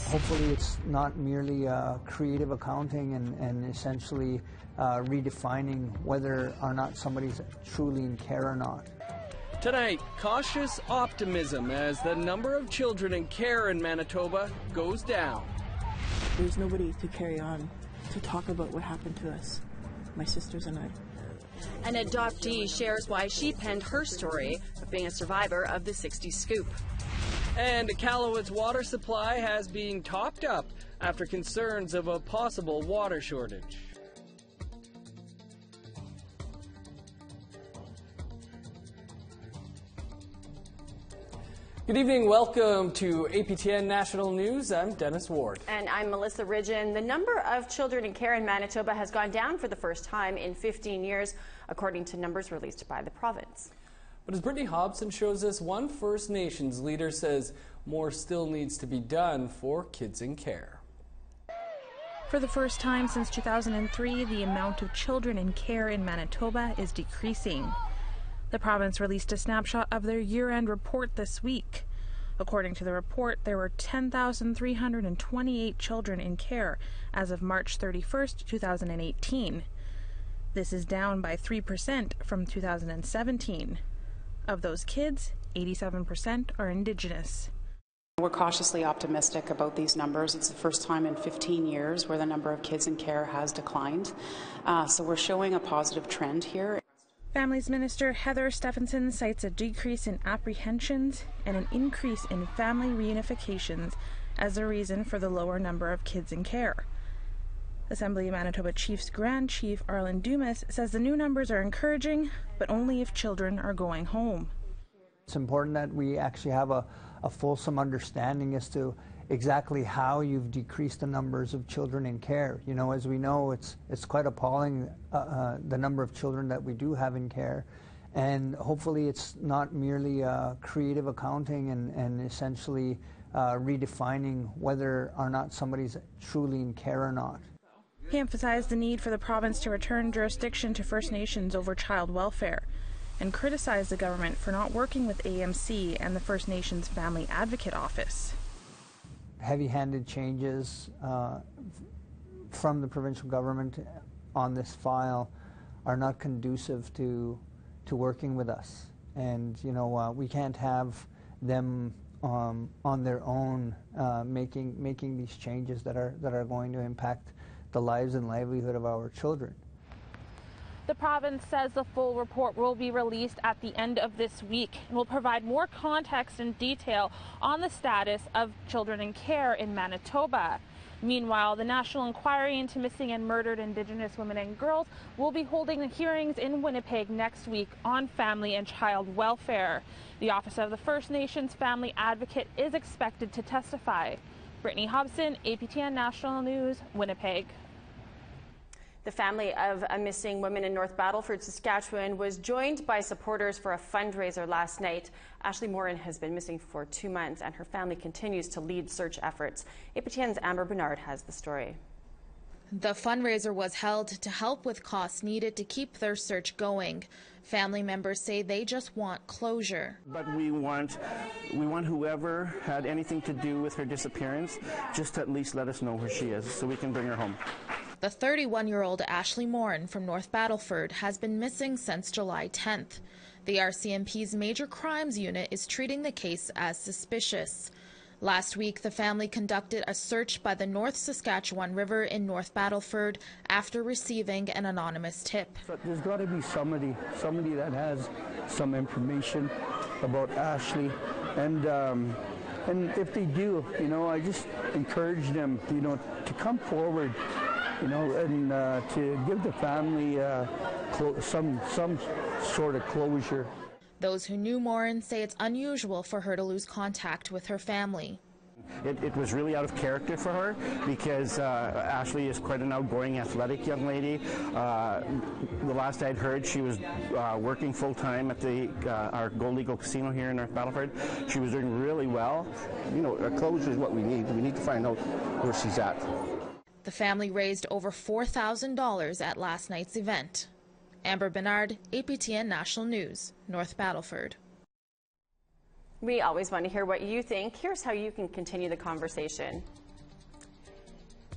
Hopefully it's not merely creative accounting and essentially redefining whether or not somebody's truly in care or not. Tonight, cautious optimism as the number of children in care in Manitoba goes down. There's nobody to carry on to talk about what happened to us, my sisters and I. An adoptee shares why she penned her story of being a survivor of the Sixties Scoop. And Iqaluit's water supply has been topped up after concerns of a possible water shortage. Good evening, welcome to APTN National News. I'm Dennis Ward. And I'm Melissa Ridgen. The number of children in care in Manitoba has gone down for the first time in 15 years, according to numbers released by the province. But as Brittany Hobson shows us, one First Nations leader says more still needs to be done for kids in care. For the first time since 2003, the amount of children in care in Manitoba is decreasing. The province released a snapshot of their year-end report this week. According to the report, there were 10,328 children in care as of March 31st, 2018. This is down by 3% from 2017. Of those kids, 87% are Indigenous. We're cautiously optimistic about these numbers. It's the first time in 15 years where the number of kids in care has declined. So we're showing a positive trend here. Families Minister Heather Stephenson cites a decrease in apprehensions and an increase in family reunifications as a reason for the lower number of kids in care. Assembly of Manitoba Chiefs Grand Chief Arlen Dumas says the new numbers are encouraging, but only if children are going home. It's important that we actually have a fulsome understanding as to exactly how you've decreased the numbers of children in care. You know, as we know, it's quite appalling the number of children that we do have in care, and hopefully it's not merely creative accounting and essentially redefining whether or not somebody's truly in care or not. He emphasized the need for the province to return jurisdiction to First Nations over child welfare and criticized the government for not working with AMC and the First Nations Family Advocate Office. Heavy-handed changes from the provincial government on this file are not conducive to working with us, and you know we can't have them on their own making these changes that are going to impact the lives and livelihood of our children. The province says the full report will be released at the end of this week and will provide more context and detail on the status of children in care in Manitoba. Meanwhile, the National Inquiry into Missing and Murdered Indigenous Women and Girls will be holding hearings in Winnipeg next week on family and child welfare. The Office of the First Nations Family Advocate is expected to testify. Brittany Hobson, APTN National News, Winnipeg. The family of a missing woman in North Battleford, Saskatchewan, was joined by supporters for a fundraiser last night. Ashley Morin has been missing for 2 months, and her family continues to lead search efforts. APTN's Amber Bernard has the story. The fundraiser was held to help with costs needed to keep their search going. Family members say they just want closure. But we want whoever had anything to do with her disappearance just to at least let us know where she is so we can bring her home. The 31-year-old Ashley Morin from North Battleford has been missing since July 10th. The RCMP's Major Crimes Unit is treating the case as suspicious. Last week, the family conducted a search by the North Saskatchewan River in North Battleford after receiving an anonymous tip. So there's got to be somebody that has some information about Ashley, and if they do, you know, I just encourage them, you know, to come forward, you know, and to give the family some sort of closure. Those who knew Morin say it's unusual for her to lose contact with her family. It was really out of character for her because Ashley is quite an outgoing, athletic young lady. The last I'd heard, she was working full-time at our Gold Eagle Casino here in North Battleford. She was doing really well. You know, a closure is what we need. We need to find out where she's at. The family raised over $4,000 at last night's event. Amber Bernard, APTN National News, North Battleford. We always want to hear what you think. Here's how you can continue the conversation.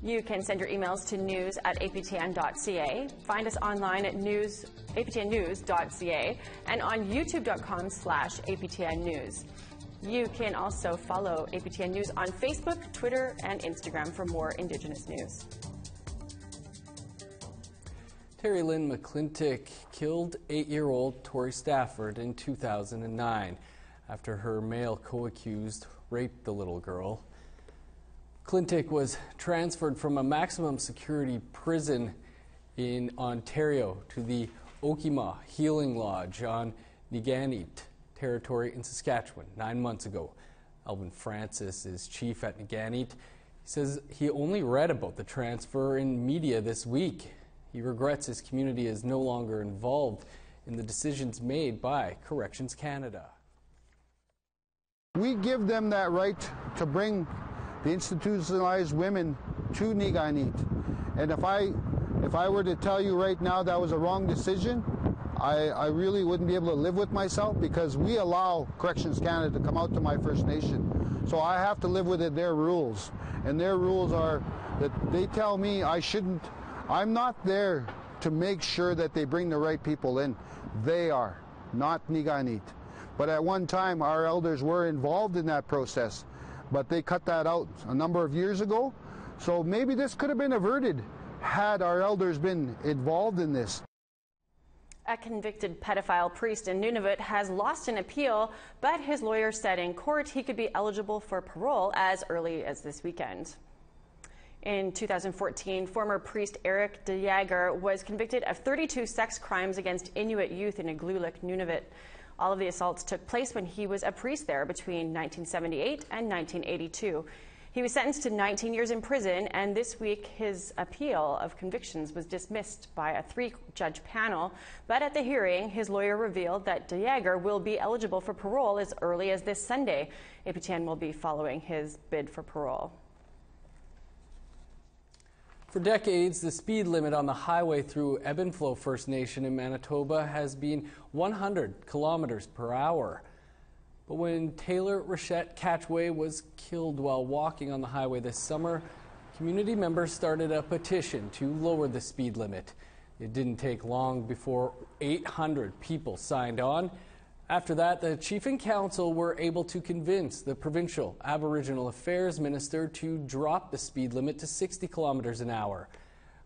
You can send your emails to news@aptn.ca. Find us online at aptnnews.ca and on youtube.com/aptn news. You can also follow APTN News on Facebook, Twitter, and Instagram for more Indigenous news. Terry Lynn McClintock killed 8-year-old Tori Stafford in 2009 after her male co-accused raped the little girl. McClintock was transferred from a maximum security prison in Ontario to the Okima Healing Lodge on Niganit territory in Saskatchewan 9 months ago. Alvin Francis is chief at Niganit. He says he only read about the transfer in media this week. He regrets his community is no longer involved in the decisions made by Corrections Canada. We give them that right to bring the institutionalized women to Niganit. And if I were to tell you right now that was a wrong decision, I really wouldn't be able to live with myself, because we allow Corrections Canada to come out to my First Nation. So I have to live within their rules. And their rules are that they tell me I'm not there to make sure that they bring the right people in. They are, not Niganit. But at one time, our elders were involved in that process, but they cut that out a number of years ago. So maybe this could have been averted had our elders been involved in this. A convicted pedophile priest in Nunavut has lost an appeal, but his lawyer said in court he could be eligible for parole as early as this weekend. In 2014, former priest Eric de Jager was convicted of 32 sex crimes against Inuit youth in Iqaluit, Nunavut. All of the assaults took place when he was a priest there between 1978 and 1982. He was sentenced to 19 years in prison, and this week his appeal of convictions was dismissed by a 3-judge panel. But at the hearing, his lawyer revealed that de Jager will be eligible for parole as early as this Sunday. APTN will be following his bid for parole. For decades, the speed limit on the highway through Ebb and Flow First Nation in Manitoba has been 100 kilometers per hour. But when Taylor Rochette Catchway was killed while walking on the highway this summer, community members started a petition to lower the speed limit. It didn't take long before 800 people signed on. After that, the Chief and Council were able to convince the provincial Aboriginal Affairs Minister to drop the speed limit to 60 kilometers an hour.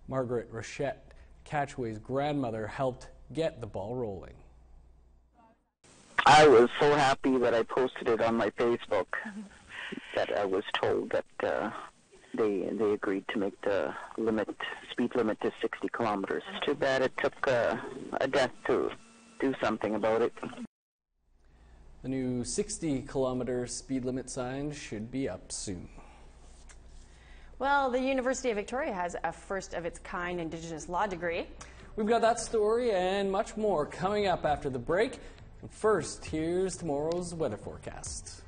Margaret Rochette Catchway's grandmother helped get the ball rolling. I was so happy that I posted it on my Facebook that I was told that they agreed to make the speed limit to 60 kilometers. It's too bad it took a death to do something about it. The new 60-kilometer speed limit sign should be up soon. Well, the University of Victoria has a first-of-its-kind Indigenous law degree. We've got that story and much more coming up after the break. But first, here's tomorrow's weather forecast.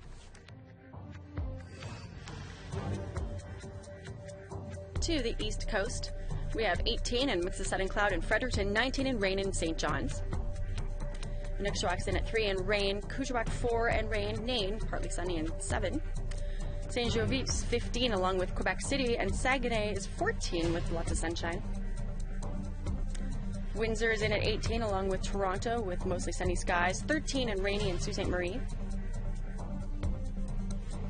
To the east coast, we have 18 and mix of sun and cloud in Fredericton, 19 and rain in St. John's. Nukshawak's in at 3 and rain, Kuujjuaq 4 and rain, Nain partly sunny and 7. St. Jovit's 15 along with Quebec City, and Saguenay is 14 with lots of sunshine. Windsor is in at 18 along with Toronto with mostly sunny skies, 13 and rainy in Sault Ste. Marie.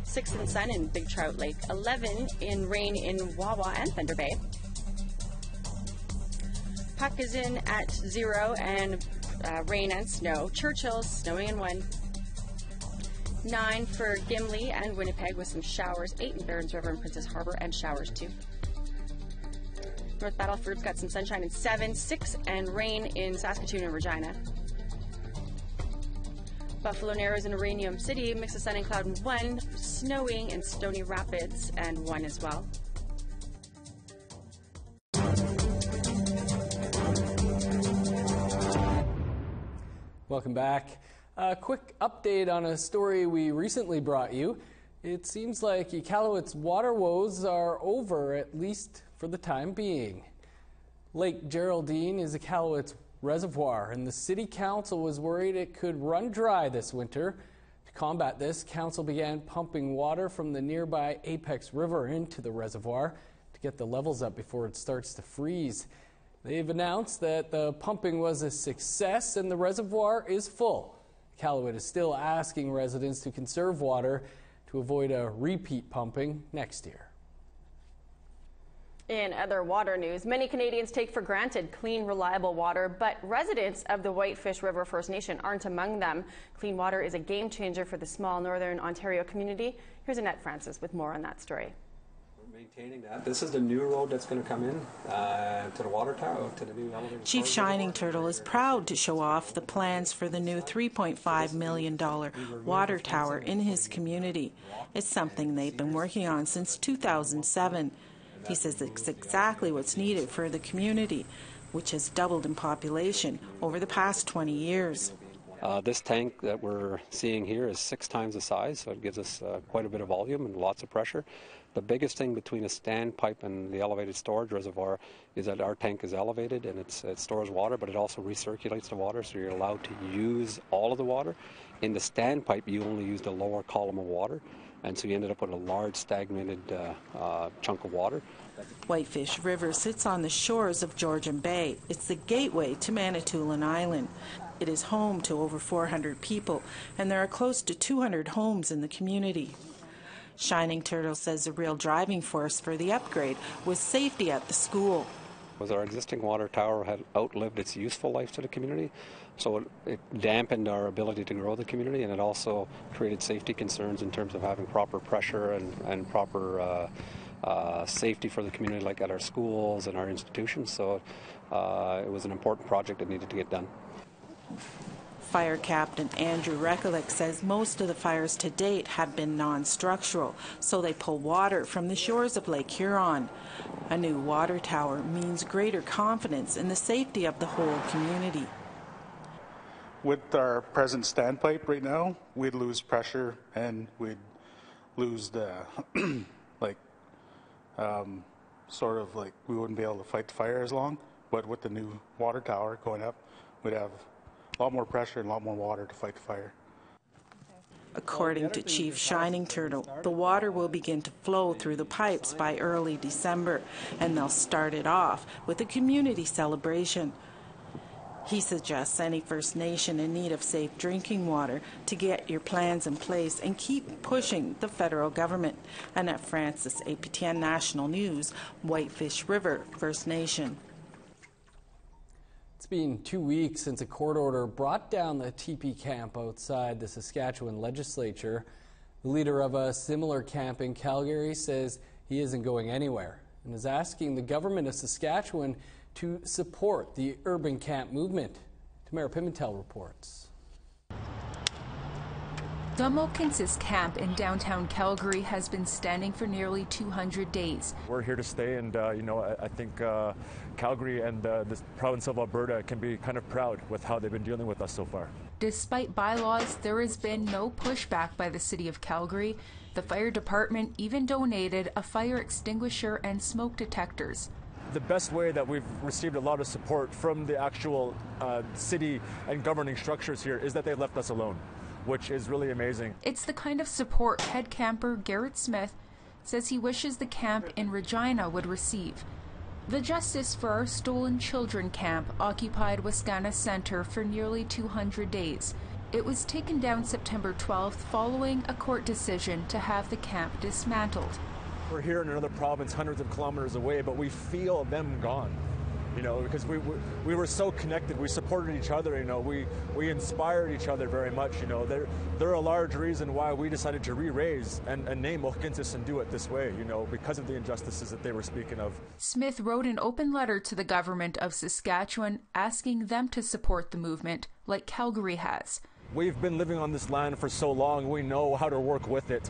6 in sun in Big Trout Lake, 11 in rain in Wawa and Thunder Bay. Puck is in at 0 and rain and snow. Churchill's snowing in 1. 9 for Gimli and Winnipeg with some showers. 8 in Barons River and Princess Harbor and showers too. North Battleford's got some sunshine in 7. 6 and rain in Saskatoon and Regina. Buffalo Narrows and Uranium City, mix of sun and cloud and 1. Snowing in Stony Rapids and 1 as well. Welcome back. A quick update on a story we recently brought you. It seems like Iqaluit's water woes are over, at least for the time being. Lake Geraldine is Iqaluit's reservoir, and the City Council was worried it could run dry this winter. To combat this, Council began pumping water from the nearby Apex River into the reservoir. to get the levels up before it starts to freeze. They've announced that the pumping was a success and the reservoir is full. Iqaluit is still asking residents to conserve water to avoid a repeat pumping next year. In other water news, many Canadians take for granted clean, reliable water, but residents of the Whitefish River First Nation aren't among them. Clean water is a game changer for the small northern Ontario community. Here's Annette Francis with more on that story. We're maintaining that. This is the new road that's going to come in to the water tower, to the new elevator. Chief Shining Turtle is proud to show off the plans for the new $3.5 million water tower in his community. It's something they've been working on since 2007. He says it's exactly what's needed for the community, which has doubled in population over the past 20 years. This tank that we're seeing here is 6 times the size, so it gives us quite a bit of volume and lots of pressure. The biggest thing between a standpipe and the elevated storage reservoir is that our tank is elevated and it stores water, but it also recirculates the water, so you're allowed to use all of the water. In the standpipe, you only use the lower column of water, and so you ended up with a large stagnated chunk of water. Whitefish River sits on the shores of Georgian Bay. It's the gateway to Manitoulin Island. It is home to over 400 people, and there are close to 200 homes in the community. Shining Turtle says the real driving force for the upgrade was safety at the school. Our existing water tower had outlived its useful life to the community, so it dampened our ability to grow the community, and it also created safety concerns in terms of having proper pressure and proper safety for the community, like at our schools and our institutions. So it was an important project that needed to get done. Fire Captain Andrew Recollick says most of the fires to date have been non-structural, so they pull water from the shores of Lake Huron. A new water tower means greater confidence in the safety of the whole community. With our present standpipe right now, we'd lose pressure and we'd lose the we wouldn't be able to fight the fire as long. But with the new water tower going up, we'd have a lot more pressure and a lot more water to fight the fire. According to Chief Shining Turtle, the water will begin to flow through the pipes by early December, and they'll start it off with a community celebration. He suggests any First Nation in need of safe drinking water to get your plans in place and keep pushing the federal government. Annette Francis, APTN National News, Whitefish River First Nation. It's been 2 weeks since a court order brought down the teepee camp outside the Saskatchewan legislature. The leader of a similar camp in Calgary says he isn't going anywhere and is asking the government of Saskatchewan to support the urban camp movement. Tamara Pimentel reports. The Mohkinstsis camp in downtown Calgary has been standing for nearly 200 days. We're here to stay, and I think Calgary and the province of Alberta can be kind of proud with how they've been dealing with us so far. Despite bylaws, there has been no pushback by the city of Calgary. The fire department even donated a fire extinguisher and smoke detectors. The best way that we've received a lot of support from the actual city and governing structures here is that they left us alone, which is really amazing. It's the kind of support head camper Garrett Smith says he wishes the camp in Regina would receive. The Justice for Our Stolen Children camp occupied Wascana Center for nearly 200 days. It was taken down September 12th following a court decision to have the camp dismantled. We're here in another province hundreds of kilometers away, but we feel them gone, because we were so connected. We supported each other, we inspired each other very much, They're a large reason why we decided to re-raise and name Mohkinstsis and do it this way, because of the injustices that they were speaking of. Smith wrote an open letter to the government of Saskatchewan asking them to support the movement like Calgary has. We've been living on this land for so long, we know how to work with it.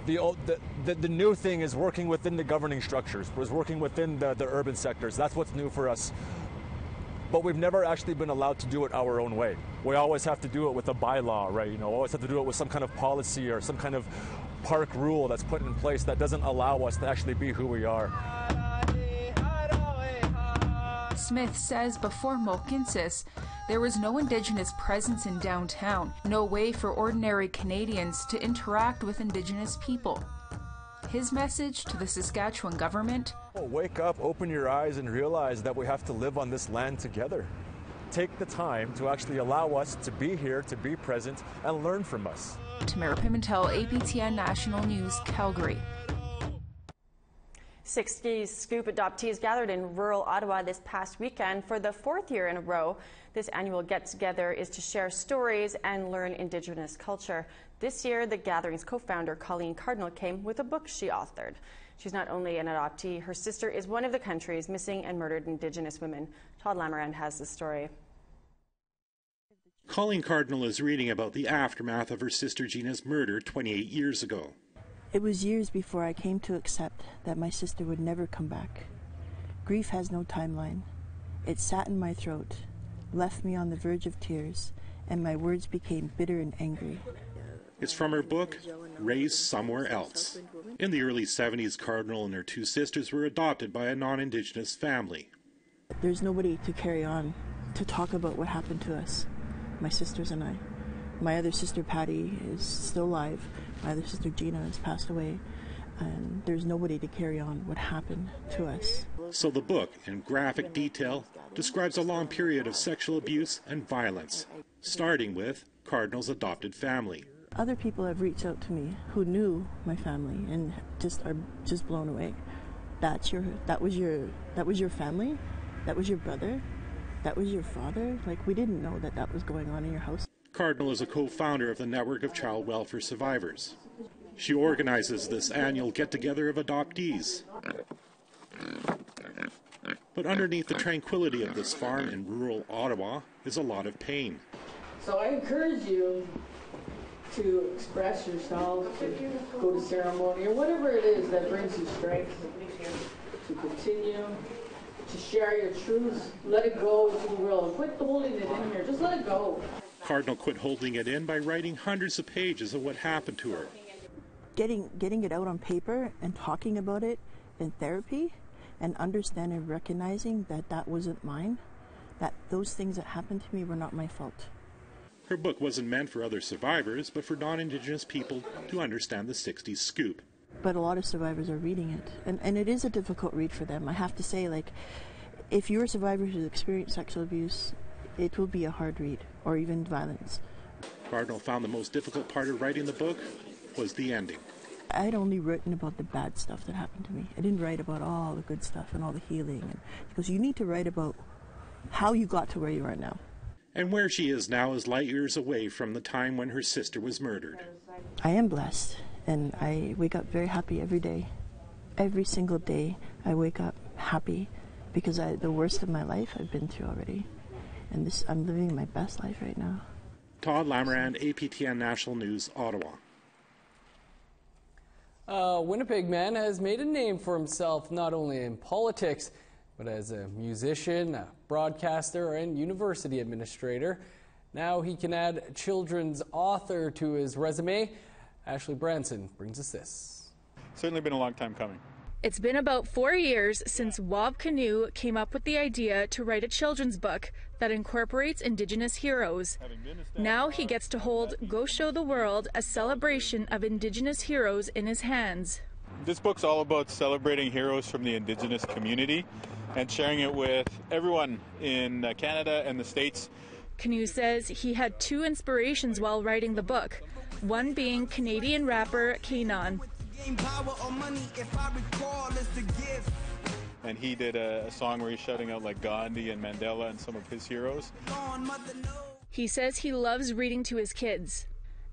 The new thing is working within the governing structures, was working within the urban sectors. That's what's new for us. But we've never actually been allowed to do it our own way. We always have to do it with a bylaw, right? Always have to do it with some kind of policy or some kind of park rule that's put in place that doesn't allow us to actually be who we are. Smith says before Mohkinstsis, there was no Indigenous presence in downtown, no way for ordinary Canadians to interact with Indigenous people. His message to the Saskatchewan government: wake up, open your eyes, and realize that we have to live on this land together. Take the time to actually allow us to be here, to be present, and learn from us. Tamara Pimentel, APTN National News, Calgary. Sixties Scoop adoptees gathered in rural Ottawa this past weekend for the 4th year in a row. This annual get-together is to share stories and learn Indigenous culture. This year, the gathering's co-founder, Colleen Cardinal, came with a book she authored. She's not only an adoptee, her sister is one of the country's missing and murdered Indigenous women. Todd Lamarand has the story. Colleen Cardinal is reading about the aftermath of her sister Gina's murder 28 years ago. It was years before I came to accept that my sister would never come back. Grief has no timeline. It sat in my throat, left me on the verge of tears, and my words became bitter and angry. It's from her book, Raised Somewhere Else. In the early 70s, Cardinal and her 2 sisters were adopted by a non-Indigenous family. There's nobody to carry on, to talk about what happened to us, my sisters and I. My other sister, Patty, is still alive. My other sister, Gina, has passed away. And there's nobody to carry on what happened to us. So the book, in graphic detail, describes a long period of sexual abuse and violence, starting with Cardinal's adopted family. Other people have reached out to me who knew my family and are just blown away. That was your family? That was your brother? That was your father? Like, we didn't know that was going on in your house. Cardinal is a co-founder of the Network of Child Welfare Survivors. She organizes this annual get-together of adoptees. But underneath the tranquility of this farm in rural Ottawa is a lot of pain. So I encourage you to express yourself, to go to ceremony, or whatever it is that brings you strength, to continue, to share your truth, let it go to the world. Quit holding it in here, just let it go. Cardinal quit holding it in by writing hundreds of pages of what happened to her. Getting it out on paper and talking about it in therapy and understanding and recognizing that wasn't mine, that those things that happened to me were not my fault. Her book wasn't meant for other survivors, but for non-Indigenous people to understand the 60s scoop. But a lot of survivors are reading it, and it is a difficult read for them. I have to say, like, if you're a survivor who's experienced sexual abuse, it will be a hard read, or even violence. Cardinal found the most difficult part of writing the book was the ending. I had only written about the bad stuff that happened to me. I didn't write about all the good stuff and all the healing. And because you need to write about how you got to where you are now. And where she is now is light years away from the time when her sister was murdered. I am blessed, and I wake up very happy every day. Every single day I wake up happy because the worst of my life I've been through already. And I'm living my best life right now. Todd Lamarand, APTN National News, Ottawa. A Winnipeg man has made a name for himself not only in politics, but as a musician, a broadcaster, and university administrator. Now he can add children's author to his resume. Ashley Branson brings us this. Certainly been a long time coming. It's been about 4 years since Wab Canoe came up with the idea to write a children's book that incorporates Indigenous heroes. Now he gets to hold Go Show the World, a celebration of Indigenous heroes, in his hands. This book's all about celebrating heroes from the Indigenous community and sharing it with everyone in Canada and the States. Canoe says he had 2 inspirations while writing the book, one being Canadian rapper Kanon. And he did a song where he's shouting out like Gandhi and Mandela and some of his heroes. He says he loves reading to his kids,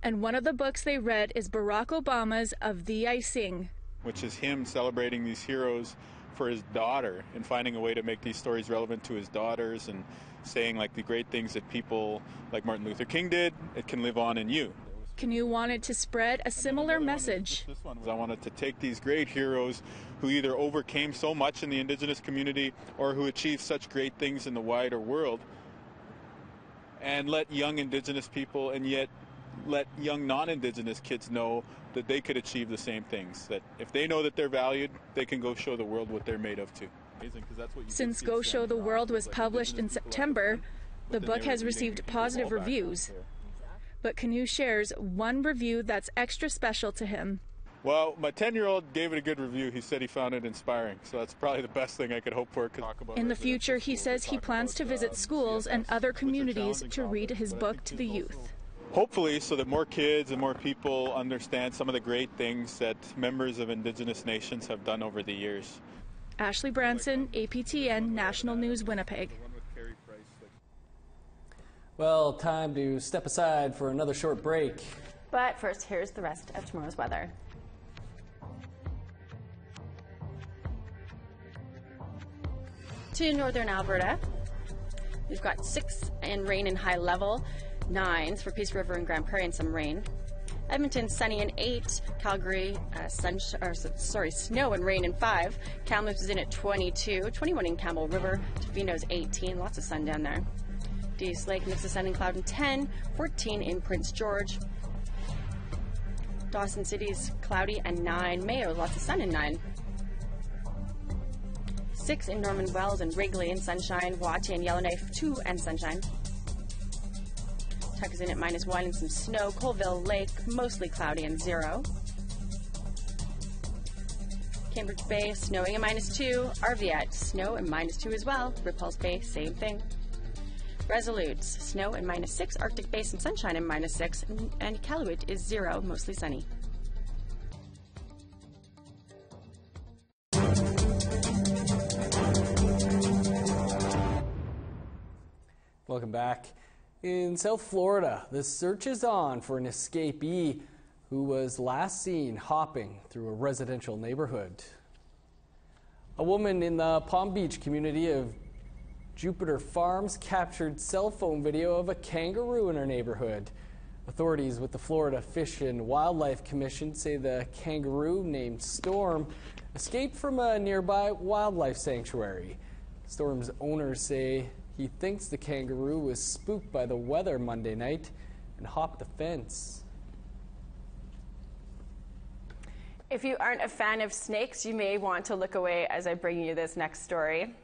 and one of the books they read is Barack Obama's Of Thee I Sing, which is him celebrating these heroes for his daughter and finding a way to make these stories relevant to his daughters and saying like the great things that people like Martin Luther King did, it can live on in you. Canoe wanted to spread a similar message. I wanted to take these great heroes who either overcame so much in the Indigenous community or who achieved such great things in the wider world and let young Indigenous people and yet let young non-Indigenous kids know that they could achieve the same things, that if they know that they're valued, they can go show the world what they're made of too. Since Go Show the World was published in September, the book has received positive reviews. But Canoe shares one review that's extra special to him. Well, my 10-year-old gave it a good review. He said he found it inspiring, so that's probably the best thing I could hope for. In the future, he says he plans to visit schools and other communities to read his book to the youth. Hopefully, so that more kids and more people understand some of the great things that members of Indigenous nations have done over the years. Ashley Branson, APTN National News, Winnipeg. Well, time to step aside for another short break. But first, here's the rest of tomorrow's weather. To northern Alberta, we've got 6 and rain in high level, 9s for Peace River and Grand Prairie and some rain. Edmonton, sunny and 8. Calgary, snow and rain and 5. Kamloops is in at 22. 21 in Campbell River. Tofino's 18. Lots of sun down there. Dease Lake, mix of sun and cloud and 10. 14 in Prince George. Dawson City's cloudy and 9. Mayo, lots of sun and 9. 6 in Norman Wells and Wrigley and sunshine. Wattie and Yellowknife, 2 and sunshine. Tuck is in at -1 and some snow. Colville Lake, mostly cloudy and 0. Cambridge Bay, snowing at -2. Arviat, snow and -2 as well. Repulse Bay, same thing. Resolute, snow and -6. Arctic Bay, some sunshine and -6. And Iqaluit is 0, mostly sunny. Welcome back. In South Florida, the search is on for an escapee who was last seen hopping through a residential neighborhood. A woman in the Palm Beach community of Jupiter Farms captured cell phone video of a kangaroo in her neighborhood. Authorities with the Florida Fish and Wildlife Commission say the kangaroo, named Storm, escaped from a nearby wildlife sanctuary. Storm's owners say he thinks the kangaroo was spooked by the weather Monday night and hopped the fence. If you aren't a fan of snakes, you may want to look away as I bring you this next story.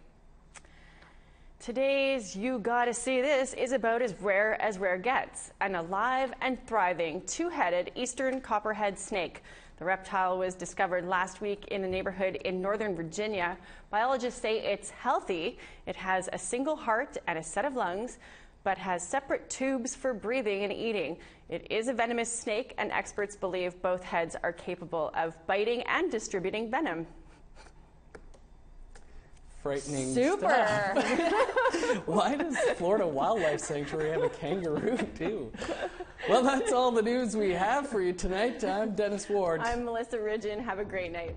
Today's You Gotta See This is about as rare gets, an alive and thriving two-headed eastern copperhead snake. The reptile was discovered last week in a neighborhood in northern Virginia. Biologists say it's healthy. It has a single heart and a set of lungs, but has separate tubes for breathing and eating. It is a venomous snake, and experts believe both heads are capable of biting and distributing venom. Frightening Super. Stuff. Why does Florida Wildlife Sanctuary have a kangaroo too? Well, that's all the news we have for you tonight. I'm Dennis Ward. I'm Melissa Ridgen. Have a great night.